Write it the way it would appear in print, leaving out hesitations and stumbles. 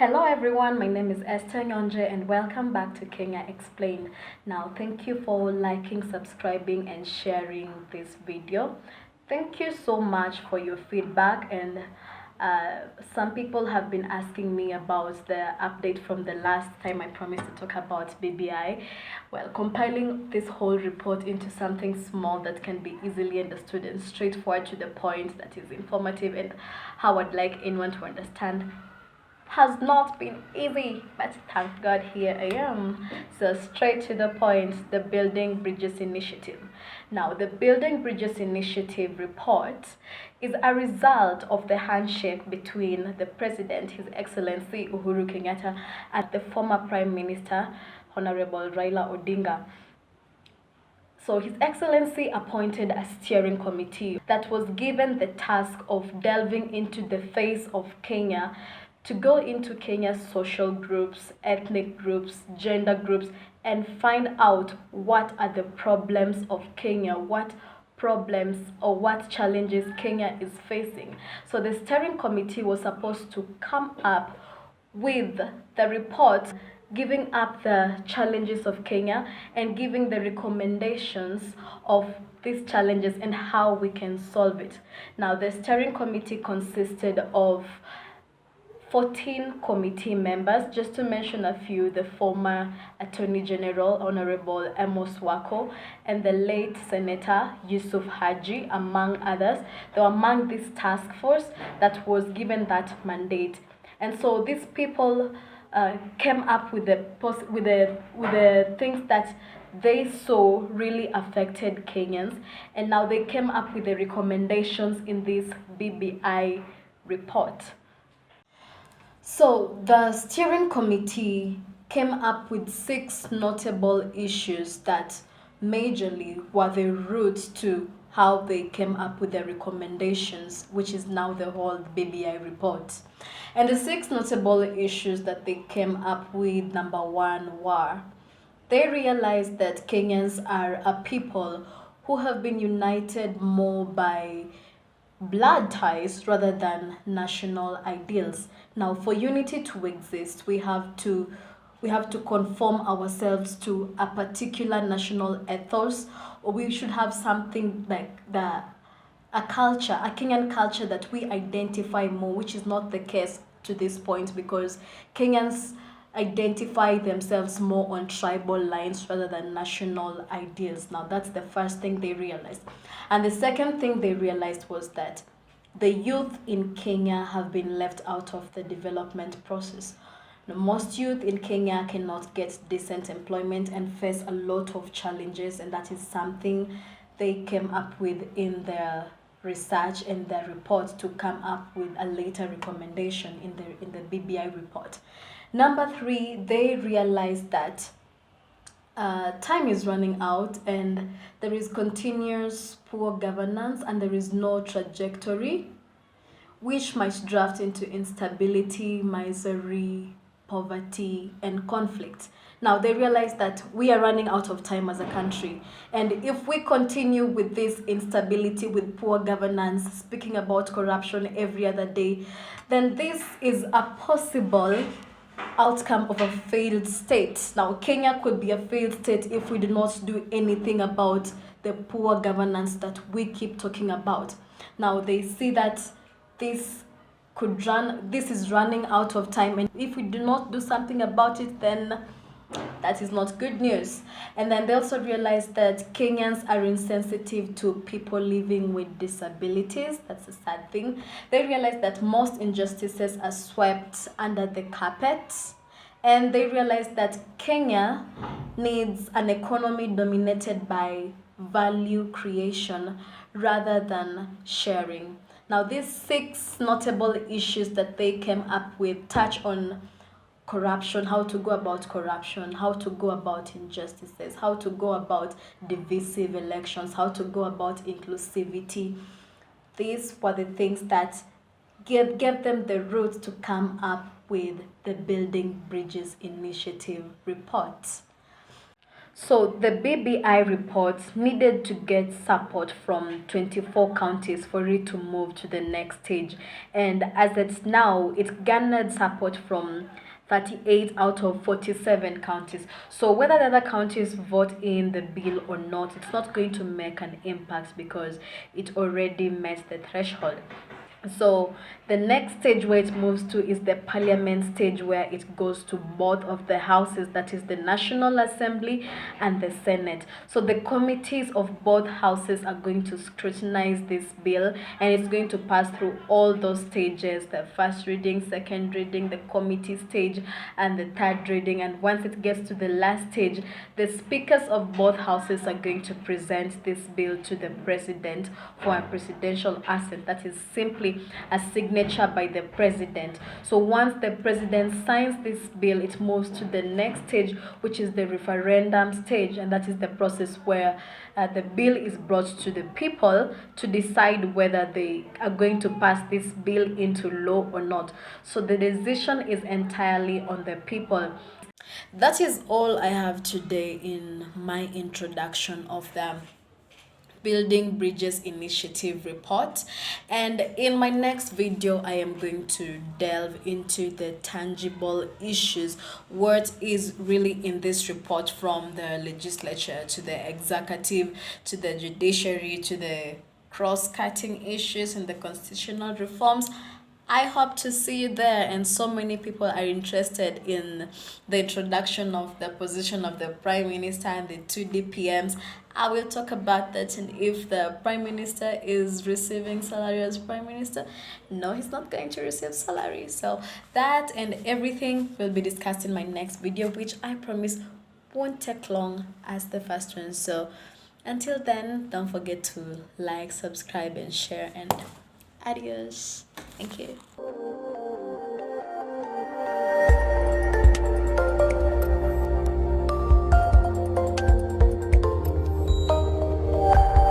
Hello everyone, my name is Esther Nyonje and welcome back to Kenya Explained. Now, thank you for liking, subscribing and sharing this video. Thank you so much for your feedback, and some people have been asking me about the update from the last time I promised to talk about BBI. Well, compiling this whole report into something small that can be easily understood and straightforward to the point, that is informative and how I'd like anyone to understand, has not been easy, but thank God here I am. So straight to the point, the Building Bridges Initiative. Now, the Building Bridges Initiative report is a result of the handshake between the President, His Excellency Uhuru Kenyatta, and the former Prime Minister, Honorable Raila Odinga. So His Excellency appointed a steering committee that was given the task of delving into the face of Kenya, to go into Kenya's social groups, ethnic groups, gender groups, and find out what are the problems of Kenya, what problems or what challenges Kenya is facing. So the steering committee was supposed to come up with the report giving up the challenges of Kenya and giving the recommendations of these challenges and how we can solve it. Now, the steering committee consisted of 14 committee members. Just to mention a few: the former Attorney General, Honorable Amos Wako, and the late Senator Yusuf Haji, among others. They were among this task force that was given that mandate. And so these people came up with the things that they saw really affected Kenyans, and now they came up with the recommendations in this BBI report. So the steering committee came up with 6 notable issues that majorly were the root to how they came up with the recommendations, which is now the whole BBI report. And the 6 notable issues that they came up with, number 1, were they realized that Kenyans are a people who have been united more by blood ties rather than national ideals. Now, for unity to exist, we have to conform ourselves to a particular national ethos, or we should have something like a culture, a Kenyan culture that we identify more, which is not the case to this point, because Kenyans identify themselves more on tribal lines rather than national ideals. Now, that's the first thing they realized. And the second thing they realized was that the youth in Kenya have been left out of the development process. Now, most youth in Kenya cannot get decent employment and face a lot of challenges, and that is something they came up with in their research and their report to come up with a later recommendation in the BBI report. Number 3, they realized that time is running out and there is continuous poor governance and there is no trajectory, which might draft into instability, misery, poverty, and conflict. Now, they realize that we are running out of time as a country, and if we continue with this instability, with poor governance, speaking about corruption every other day, then this is a possible outcome of a failed state. Now, Kenya could be a failed state if we do not do anything about the poor governance that we keep talking about. Now, they see that this is running out of time, and if we do not do something about it, then that is not good news. And then they also realize that Kenyans are insensitive to people living with disabilities. That's a sad thing. They realize that most injustices are swept under the carpet. And they realize that Kenya needs an economy dominated by value creation rather than sharing. Now, these 6 notable issues that they came up with touch on corruption, how to go about corruption, how to go about injustices, how to go about divisive elections, how to go about inclusivity. These were the things that gave them the root to come up with the Building Bridges Initiative report. So the BBI report needed to get support from 24 counties for it to move to the next stage. And as it's now, it garnered support from 38 out of 47 counties. So whether the other counties vote in the bill or not, it's not going to make an impact because it already met the threshold. So the next stage where it moves to is the parliament stage, where it goes to both of the houses, that is the National Assembly and the Senate. So the committees of both houses are going to scrutinize this bill, and it's going to pass through all those stages: the first reading, second reading, the committee stage, and the third reading. And once it gets to the last stage, the speakers of both houses are going to present this bill to the president for a presidential assent, that is simply a signature by the president. So once the president signs this bill, it moves to the next stage, which is the referendum stage, and that is the process where the bill is brought to the people to decide whether they are going to pass this bill into law or not. So the decision is entirely on the people. That is all I have today in my introduction of the Building Bridges Initiative report, and in my next video I am going to delve into the tangible issues, what is really in this report, from the legislature to the executive to the judiciary to the cross-cutting issues and the constitutional reforms. I hope to see you there, and so many people are interested in the introduction of the position of the Prime Minister and the two DPMs. I will talk about that, and if the Prime Minister is receiving salary as Prime Minister. No, he's not going to receive salary. So that and everything will be discussed in my next video, which I promise won't take long as the first one. So until then, don't forget to like, subscribe, and share, and adios. Thank you.